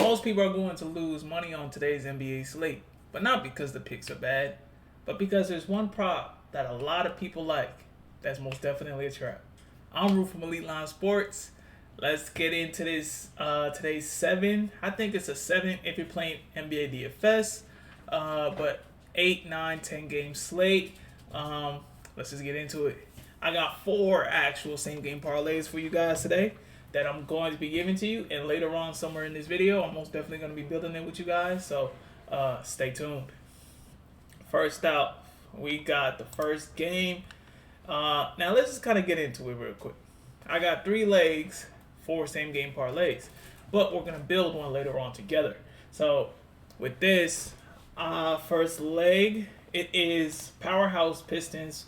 Most people are going to lose money on today's NBA slate, but not because the picks are bad, but because there's one prop that a lot of people like that's most definitely a trap. I'm Rue from EliteLineSports. Let's get into this today's 7. I think it's a 7 if you're playing NBA DFS, but 8, 9, 10 game slate. Let's just get into it. I got 4 actual same game parlays for you guys today that I'm going to be giving to you, and later on somewhere in this video I'm most definitely going to be building it with you guys, so stay tuned. First out, we got the first game. Now let's just kind of get into it real quick. I got 3 legs, 4 same game parlays, but we're going to build one later on together. So with this first leg, it is Powerhouse Pistons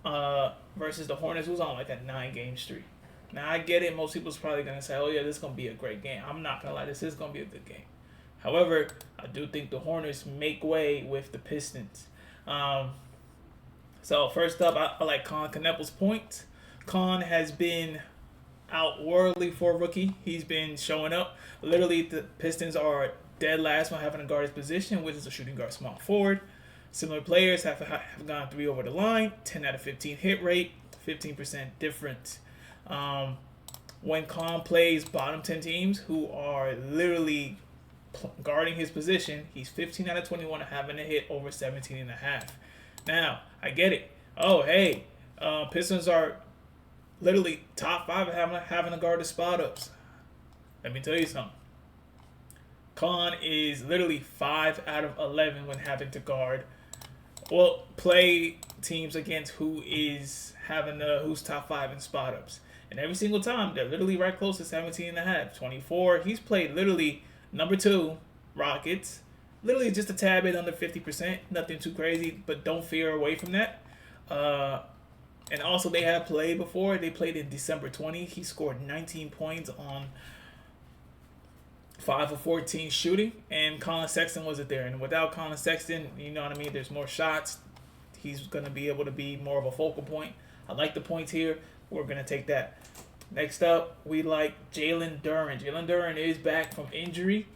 versus the Hornets, who's on like a 9-game streak. Now, I get it. Most people's probably going to say, oh, yeah, this is going to be a great game. I'm not going to lie. This is going to be a good game. However, I do think the Hornets make way with the Pistons. So, first up, I like Colin Kneppel's points. Colin has been outworldly for a rookie. He's been showing up. Literally, the Pistons are dead last when having to guard his position, which is a shooting guard small forward. Similar players have gone 3 over the line, 10 out of 15 hit rate, 15% difference. When Colin plays bottom 10 teams who are literally guarding his position, he's 15 out of 21 having a hit over 17.5. Now, I get it. Oh, hey, Pistons are literally top 5 at having to guard the spot ups. Let me tell you something. Colin is literally 5 out of 11 when having to guard. Well, play teams against who's top 5 in spot ups. And every single time, they're literally right close to 17.5, 24. He's played literally number 2, Rockets. Literally just a tad bit under 50%. Nothing too crazy, but don't fear away from that. And also, they have played before. They played in December 20. He scored 19 points on 5 of 14 shooting. And Colin Sexton wasn't there. And without Colin Sexton, you know what I mean? There's more shots. He's going to be able to be more of a focal point. I like the points here. We're going to take that. Next up, we like Jalen Duren. Jalen Duren is back from injury.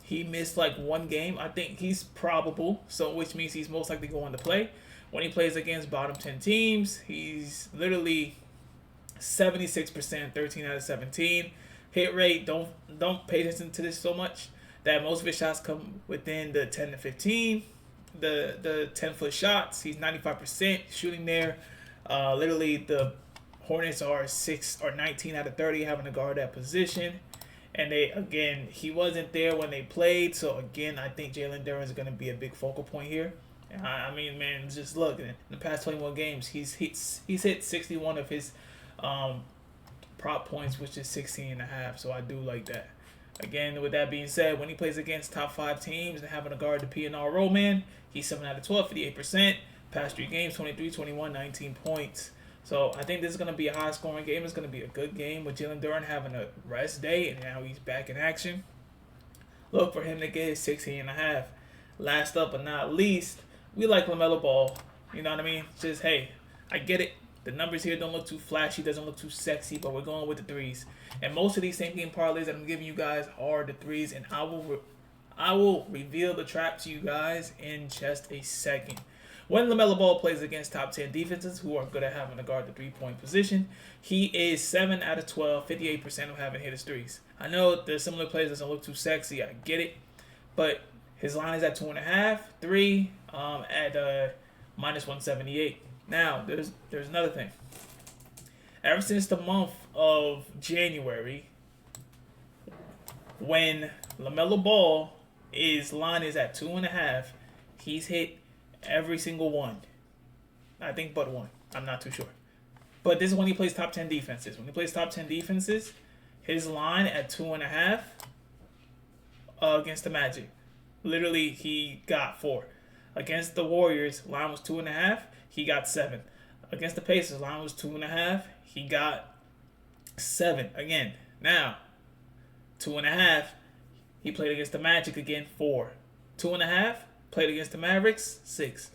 He missed like 1 game. I think he's probable, so which means he's most likely going to play. When he plays against bottom 10 teams, he's literally 76%, 13 out of 17. Hit rate, don't pay attention to this so much. That most of his shots come within the 10 to 15. The 10-foot shots, he's 95% shooting there. Literally, the Hornets are 19 out of 30 having to guard that position. And he wasn't there when they played. So, again, I think Jalen Duren is going to be a big focal point here. I mean, man, just look. In the past 21 games, he's hit 61 of his prop points, which is 16.5. So, I do like that. Again, with that being said, when he plays against top 5 teams and having to guard the P&R roll man, he's 7 out of 12, 58%. Past 3 games, 23, 21, 19 points. So I think this is going to be a high-scoring game. It's going to be a good game with Jalen Duren having a rest day, and now he's back in action. Look for him to get his 16.5. Last up but not least, we like LaMelo Ball. You know what I mean? Just, hey, I get it. The numbers here don't look too flashy, doesn't look too sexy, but we're going with the 3s. And most of these same-game parlays that I'm giving you guys are the 3s, and I will reveal the trap to you guys in just a second. When LaMelo Ball plays against top 10 defenses who are good at having to guard the 3-point position, he is 7 out of 12, 58% of having hit his 3s. I know the similar plays doesn't look too sexy, I get it, but his line is at 2.5, 3 at minus 178. Now, there's another thing. Ever since the month of January, when LaMelo Ball line is at 2.5, he's hit every single one. I think but 1. I'm not too sure. But this is when he plays top 10 defenses. When he plays top 10 defenses, his line at 2.5 against the Magic. Literally, he got 4. Against the Warriors, line was 2.5. He got 7. Against the Pacers, line was 2.5. He got 7. Again, now, 2.5. He played against the Magic again, 4. 2.5. Played against the Mavericks, 6.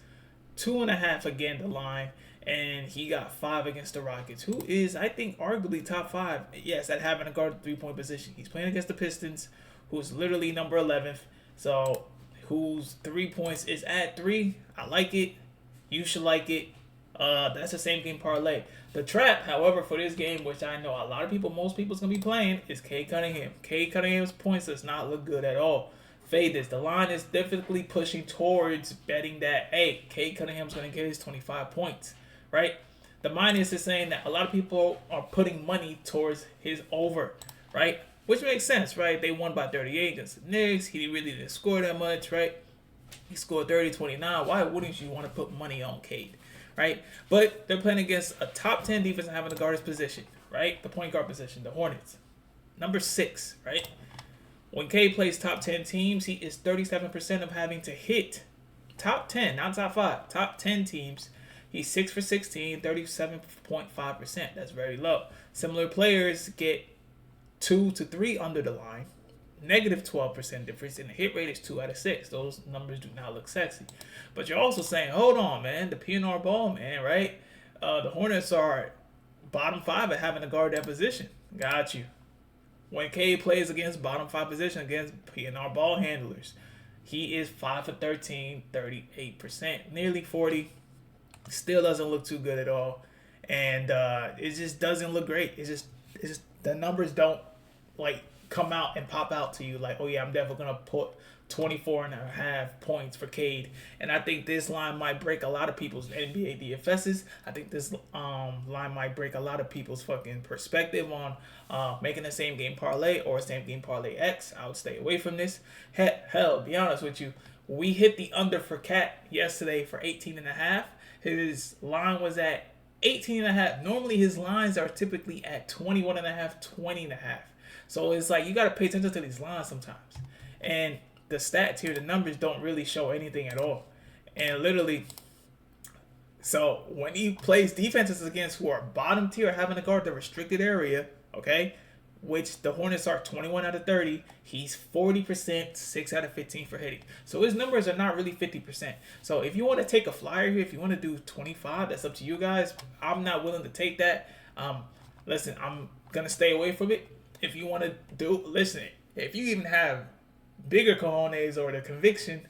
2.5 again the line. and he got 5 against the Rockets, who is, I think, arguably top 5. Yes, at having a guard 3-point position. He's playing against the Pistons, who's literally number 11th. So, whose 3 points is at 3. I like it. You should like it. That's the same game parlay. The trap, however, for this game, which I know a lot of people, most people's gonna be playing, is Cade Cunningham. Cade Cunningham's points does not look good at all. Fade this. The line is definitely pushing towards betting that, hey, Cade Cunningham's gonna get his 25 points, right? The minus is saying that a lot of people are putting money towards his over, right? Which makes sense, right? They won by 38 against the Knicks. He really didn't score that much, right? He scored 30, 29. Why wouldn't you want to put money on Cade, right? But they're playing against a top 10 defense and having the guard position, right? The point guard position, the Hornets. Number 6, right? When Cade plays top 10 teams, he is 37% of having to hit top 10, not top 5, top 10 teams. He's 6 for 16, 37.5%. That's very low. Similar players get 2 to 3 under the line, negative 12% difference, and the hit rate is 2 out of 6. Those numbers do not look sexy. But you're also saying, hold on, man, the PNR ball, man, right? The Hornets are bottom 5 at having to guard that position. Got you. When Cade plays against bottom 5 position against PNR ball handlers, he is 5 for 13, 38%, nearly 40. Still doesn't look too good at all, and it just doesn't look great. It's just the numbers don't like come out and pop out to you like, oh yeah, I'm definitely gonna put 24.5 points for Cade. And I think this line might break a lot of people's NBA DFSs. I think this line might break a lot of people's fucking perspective on making a same game parlay or a same game parlay X. I would stay away from this. Hell, be honest with you, we hit the under for Cat yesterday for 18.5. His line was at 18.5. Normally his lines are typically at 21.5, 20.5. So it's like you got to pay attention to these lines sometimes. And the stats here, the numbers don't really show anything at all. And literally, so when he plays defenses against who are bottom tier, having to guard the restricted area, okay, which the Hornets are 21 out of 30, he's 40%, 6 out of 15 for hitting. So his numbers are not really 50%. So if you want to take a flyer here, if you want to do 25, that's up to you guys. I'm not willing to take that. Listen, I'm going to stay away from it. If you want to do, listen, if you even have bigger cojones or the conviction,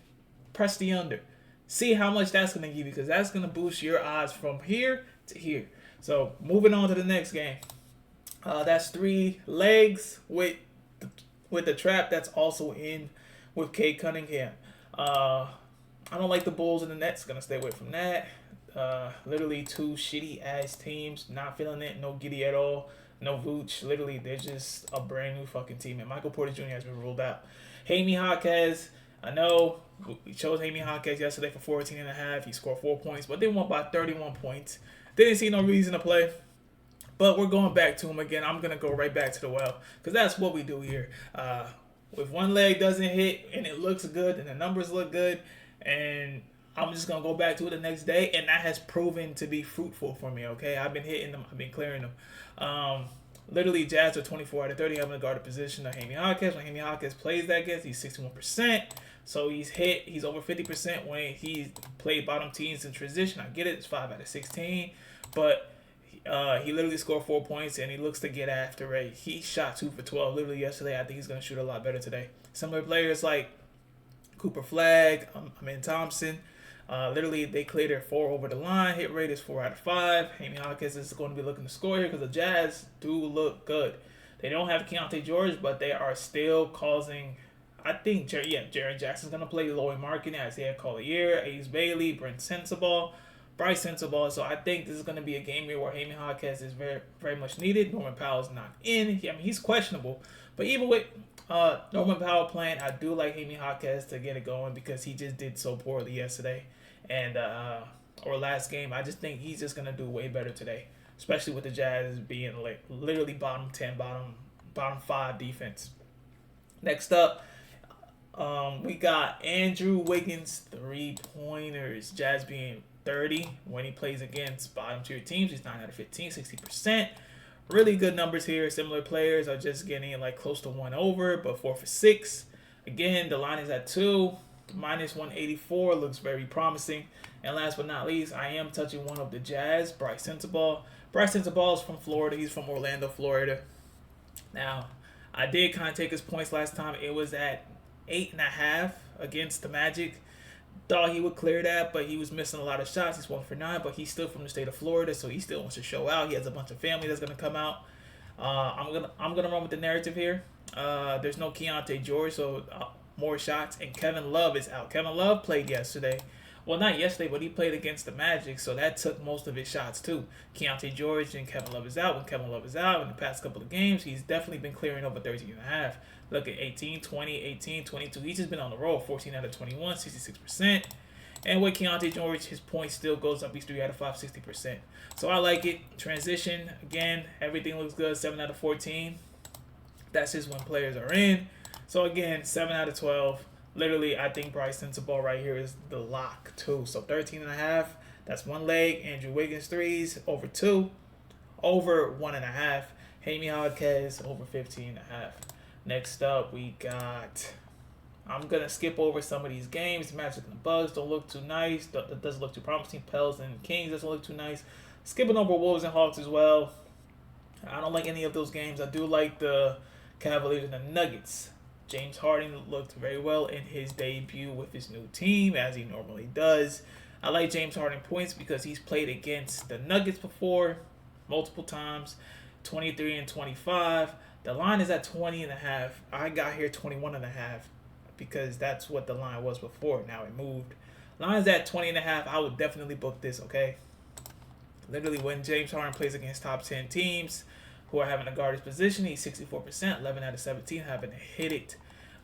press the under. See how much that's going to give you, because that's going to boost your odds from here to here. So moving on to the next game. That's 3 legs with the trap that's also in with Cade Cunningham. I don't like the Bulls and the Nets. Going to stay away from that. Literally 2 shitty ass teams. Not feeling it. No Giddy at all. No Vooch. Literally, they're just a brand new fucking team. And Michael Porter Jr. has been ruled out. Jaime Jaquez, I know we chose Jaime Jaquez yesterday for 14.5. He scored 4 points, but they won by 31 points. Didn't see no reason to play. But we're going back to him again. I'm going to go right back to the well, because that's what we do here. If one leg doesn't hit and it looks good and the numbers look good, and I'm just going to go back to it the next day, and that has proven to be fruitful for me, okay? I've been hitting them. I've been clearing them. Literally, Jazz are 24 out of 30 having a guarded position of Jaime Jaquez. When Jaime Jaquez plays that against, he's 61%. So he's over 50% when he's played bottom teams in transition. I get it. It's 5 out of 16. But he literally scored 4 points, and he looks to get after it. He shot 2 for 12 literally yesterday. I think he's going to shoot a lot better today. Similar players like Cooper Flagg, Thompson. Literally, they cleared their 4 over the line. Hit rate is 4 out of 5. Jaime Jaquez is going to be looking to score here because the Jazz do look good. They don't have Keontae George, but they are still causing. I think Jaren Jackson's going to play Lloyd Markin, Isaiah Collier, Ace Bailey, Brent Sensabaugh, Bryce Sensabaugh. So I think this is going to be a game here where Jaime Jaquez is very, very much needed. Norman Powell's not in. He's questionable. But even with Norman Powell playing, I do like Jaime Jaquez to get it going because he just did so poorly yesterday. And or last game, I just think he's just gonna do way better today, especially with the Jazz being like literally bottom 10, bottom 5 defense. Next up, we got Andrew Wiggins 3-pointers. Jazz being 30 when he plays against bottom tier teams. He's 9 out of 15, 60%. Really good numbers here. Similar players are just getting like close to 1 over, but 4 for 6. Again, the line is at 2. minus 184 looks very promising. And last but not least, I am touching one of the Jazz, Bryce Sensabaugh. Bryce Sensabaugh is from Florida. He's from Orlando, Florida. Now, I did kind of take his points last time. It was at 8.5 against the Magic. Thought he would clear that, but he was missing a lot of shots. He's 1 for 9, but he's still from the state of Florida, so he still wants to show out. He has a bunch of family that's gonna come out. I'm gonna run with the narrative here. There's no Keontae George, so more shots, and Kevin Love is out. Kevin Love played yesterday. Well, not yesterday, but he played against the Magic, so that took most of his shots too. Keontae George and Kevin Love is out. When Kevin Love is out in the past couple of games, he's definitely been clearing over 13.5. Look at 18, 20, 18, 22. He's just been on the roll. 14 out of 21, 66%. And with Keontae George, his points still goes up. He's 3 out of 5, 60%. So I like it. Transition, again, everything looks good. 7 out of 14. That's just when players are in. So again, 7 out of 12. Literally, I think Bryce Sensabaugh right here is the lock too. So 13.5. That's one leg. Andrew Wiggins threes over 2. Over 1.5. Jaime Jaquez over 15.5. Next up, we got... I'm going to skip over some of these games. Magic and the Bucks don't look too nice. That doesn't look too promising. Pels and Kings doesn't look too nice. Skipping over Wolves and Hawks as well. I don't like any of those games. I do like the Cavaliers and the Nuggets. James Harden looked very well in his debut with his new team, as he normally does. I like James Harden points because he's played against the Nuggets before, multiple times. 23 and 25. The line is at 20.5. I got here 21.5 because that's what the line was before. Now it moved. Line's at 20.5. I would definitely book this, okay? Literally, when James Harden plays against top 10 teams who are having to guard his position, he's 64%, 11 out of 17 having to hit it.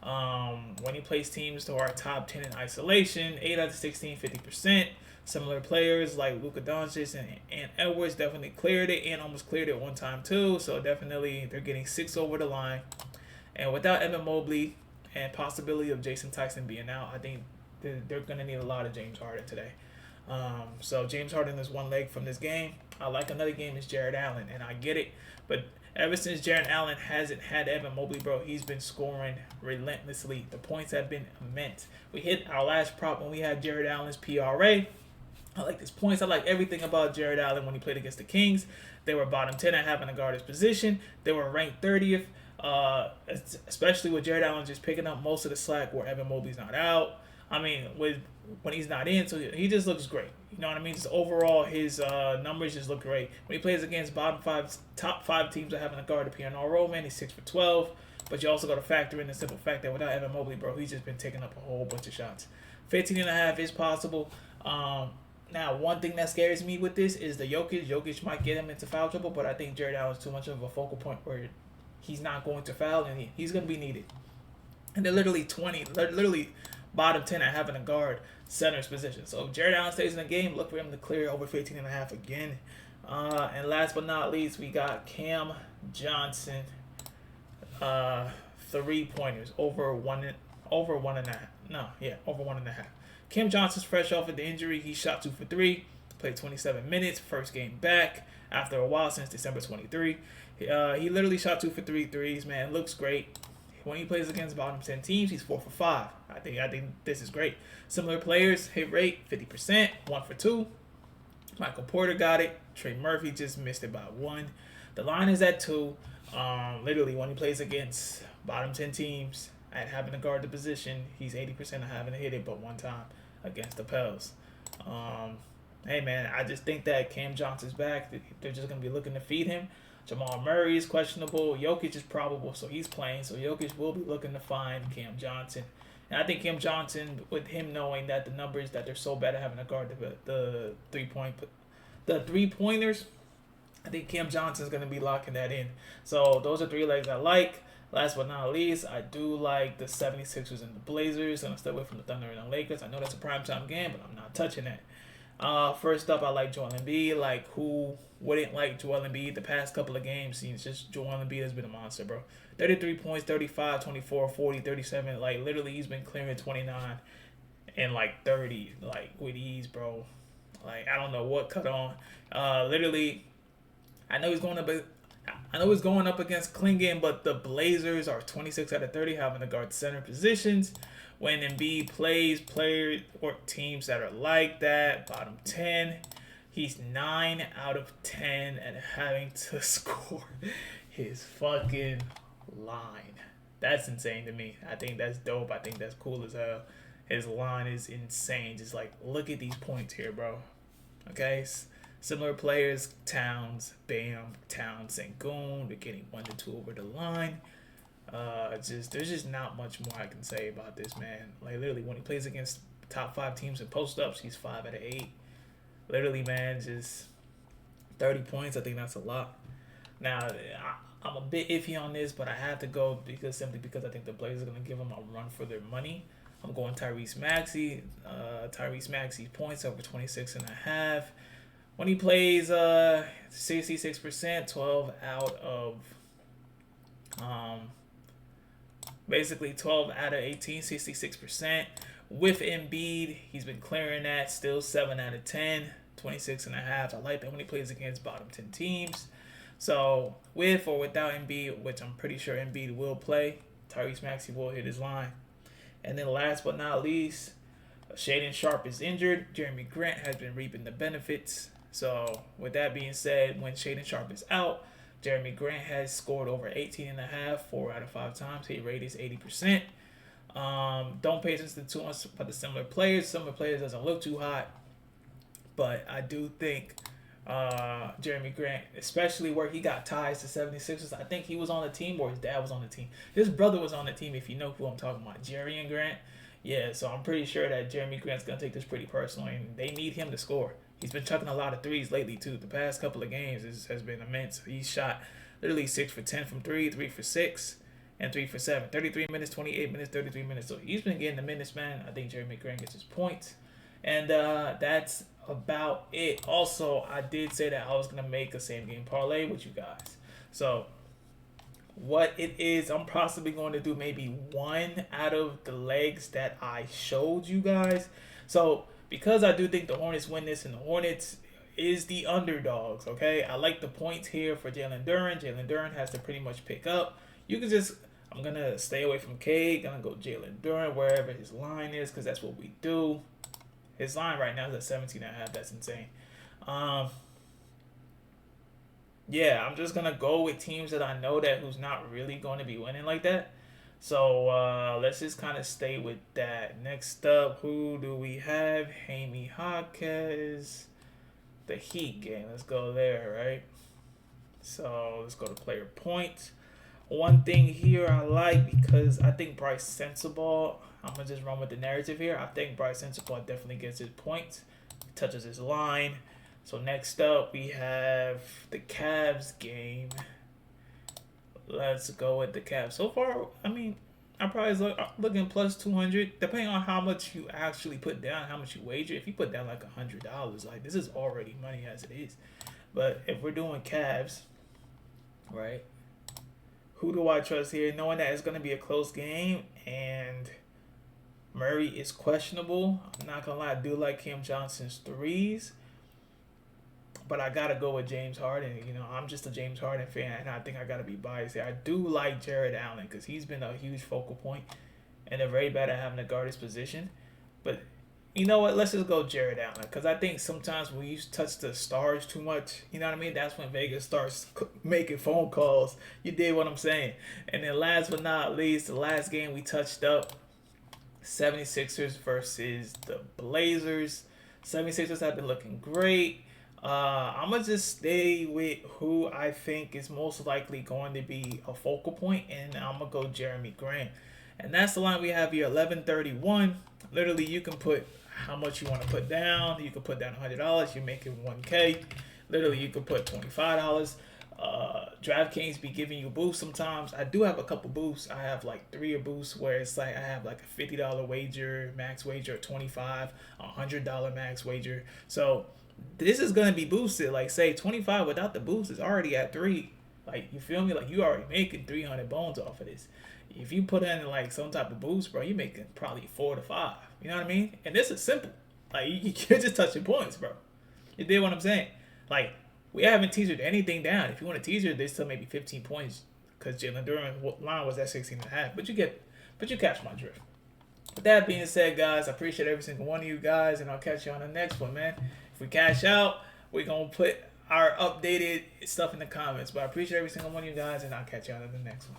When he plays teams who are top 10 in isolation, 8 out of 16, 50%. Similar players like Luka Doncic and Edwards definitely cleared it and almost cleared it one time too. So definitely they're getting 6 over the line. And without Evan Mobley and possibility of Jason Tyson being out, I think they're going to need a lot of James Harden today. So James Harden is one leg from this game. I like another game is Jared Allen, and I get it. But ever since Jared Allen hasn't had Evan Mobley, bro, he's been scoring relentlessly. The points have been immense. We hit our last prop when we had Jared Allen's PRA. I like his points. I like everything about Jared Allen when he played against the Kings. They were bottom 10 at having to guard his position. They were ranked 30th, especially with Jared Allen just picking up most of the slack where Evan Mobley's not out. I mean, when he's not in, so he just looks great. You know what I mean? Just overall, his numbers just look great. When he plays against top 5 teams that having to guard the PNR role, man, he's 6 for 12. But you also got to factor in the simple fact that without Evan Mobley, bro, he's just been taking up a whole bunch of shots. 15.5 is possible. Now, one thing that scares me with this is the Jokic. Jokic might get him into foul trouble, but I think Jared Allen's too much of a focal point where he's not going to foul, and he's going to be needed. And they're literally bottom 10 at having to guard center's position. So if Jared Allen stays in the game, look for him to clear over 15.5 again. And last but not least, we got Cam Johnson, 3-pointers over 1.5. Cam Johnson's fresh off of the injury. He shot 2 for 3, played 27 minutes, first game back after a while since December 23. He literally shot 2 for 3 threes, man. Looks great. When he plays against bottom 10 teams, he's 4 for 5. I think this is great. Similar players, hit rate 50%, 1 for 2. Michael Porter got it. Trey Murphy just missed it by 1. The line is at 2. Literally, when he plays against bottom 10 teams at having to guard the position, he's 80% of having to hit it but one time against the Pels. Hey, man, I just think that Cam Johnson's back. They're just going to be looking to feed him. Jamal Murray is questionable. Jokic is probable, so he's playing. So Jokic will be looking to find Cam Johnson. And I think Cam Johnson, with him knowing that the numbers that they're so bad at having to guard the 3-pointers, I think Cam Johnson's going to be locking that in. So those are 3 legs I like. Last but not least, I do like the 76ers and the Blazers. I'm going to stay away from the Thunder and the Lakers. I know that's a primetime game, but I'm not touching that. First up, I like Joel Embiid. Like, who wouldn't like Joel Embiid? The past couple of games, Joel Embiid has been a monster, bro. 33 points, 35, 24, 40, 37. Like, literally, he's been clearing 29 and, 30, with ease, bro. Like, I don't know what cut on. Literally, I know he's going to be... I know it's going up against Klingon, but the Blazers are 26 out of 30 having to guard center positions. When Embiid plays players or teams that are like that, bottom 10, he's 9 out of 10 at having to score his fucking line. That's insane to me. I think that's dope. I think that's cool as hell. His line is insane. Just like, look at these points here, bro. Okay? Similar players, Towns, Bam, Towns, Sengun, they're getting 1 to 2 over the line. There's just not much more I can say about this man. Like literally, when he plays against top 5 teams in post ups, he's 5 out of 8. Literally, man, just 30 points. I think that's a lot. Now, I'm a bit iffy on this, but I have to go simply because I think the Blazers are gonna give him a run for their money. I'm going Tyrese Maxey. Tyrese Maxey points over 26.5. When he plays 66%, 12 out of basically 12 out of 18, 66%. With Embiid, he's been clearing that, still 7 out of 10, 26.5. I like that when he plays against bottom 10 teams. So with or without Embiid, which I'm pretty sure Embiid will play, Tyrese Maxey will hit his line. And then last but not least, Shaedon Sharpe is injured. Jeremy Grant has been reaping the benefits. So with that being said, when Shaedon Sharpe is out, Jeremy Grant has scored over 18.5, 4 out of 5 times. Hit rate is 80%. Don't pay attention to too much about the similar players. Similar players doesn't look too hot. But I do think Jeremy Grant, especially where he got ties to 76ers, I think he was on the team or his dad was on the team. His brother was on the team, if you know who I'm talking about, Jerry and Grant. Yeah, so I'm pretty sure that Jeremy Grant's going to take this pretty personally, and they need him to score. He's been chucking a lot of threes lately, too. The past couple of games has been immense. He's shot literally 6 for 10 from 3, 3 for 6, and 3 for 7. 33 minutes, 28 minutes, 33 minutes. So he's been getting the minutes, man. I think Jeremy Grant gets his points. And that's about it. Also, I did say that I was going to make a same-game parlay with you guys. So what it is, I'm possibly going to do maybe one out of the legs that I showed you guys. So because I do think the Hornets win this, and the Hornets is the underdogs, okay? I like the points here for Jalen Duren. Jalen Duren has to pretty much pick up. You can just, I'm going to stay away from K. Going to go Jalen Duren wherever his line is because that's what we do. His line right now is at 17.5. That's insane. Yeah, I'm just going to go with teams that I know that who's not really going to be winning like that. So let's just kind of stay with that. Next up, who do we have? Jaime Jaquez. The Heat game. Let's go there, right? So let's go to player points. One thing here I like because I think Bryce Sensabaugh, I'm going to just run with the narrative here. I think Bryce Sensabaugh definitely gets his points, touches his line. So next up, we have the Cavs game. Let's go with the Cavs. So far, I mean, I'm probably looking plus 200, depending on how much you actually put down, how much you wager. If you put down like $100, like this is already money as it is. But if we're doing Cavs, right? Who do I trust here? Knowing that it's going to be a close game and Murray is questionable. I'm not going to lie, I do like Cam Johnson's threes. But I got to go with James Harden. You know, I'm just a James Harden fan, and I think I got to be biased here. I do like Jared Allen because he's been a huge focal point, and they're very bad at having to guard his position. But you know what? Let's just go Jared Allen because I think sometimes when you touch the stars too much, you know what I mean? That's when Vegas starts making phone calls. You did what I'm saying. And then last but not least, the last game we touched up, 76ers versus the Blazers. 76ers have been looking great. I'm going to just stay with who I think is most likely going to be a focal point, and I'm going to go Jeremy Grant. And that's the line we have here, 1131. Literally, you can put how much you want to put down. You can put down $100. You're making $1K. Literally, you can put $25. DraftKings be giving you boosts sometimes. I do have a couple boosts. I have like 3 boosts where it's like I have like a $50 wager, max wager, 25, $100 max wager. So this is going to be boosted. Like say 25 without the boost is already at 3. Like you feel me? Like you already making 300 bones off of this. If you put in like some type of boost, bro, you're making probably 4 to 5. You know what I mean? And this is simple. Like you're just touching points, bro. You did what I'm saying? Like We haven't teasered anything down. If you want to teaser, they still maybe 15 points because Jalen Duran's line was at 16.5. But you catch my drift. With that being said, guys, I appreciate every single one of you guys, and I'll catch you on the next one, man. If we cash out, we're going to put our updated stuff in the comments. But I appreciate every single one of you guys, and I'll catch you on the next one.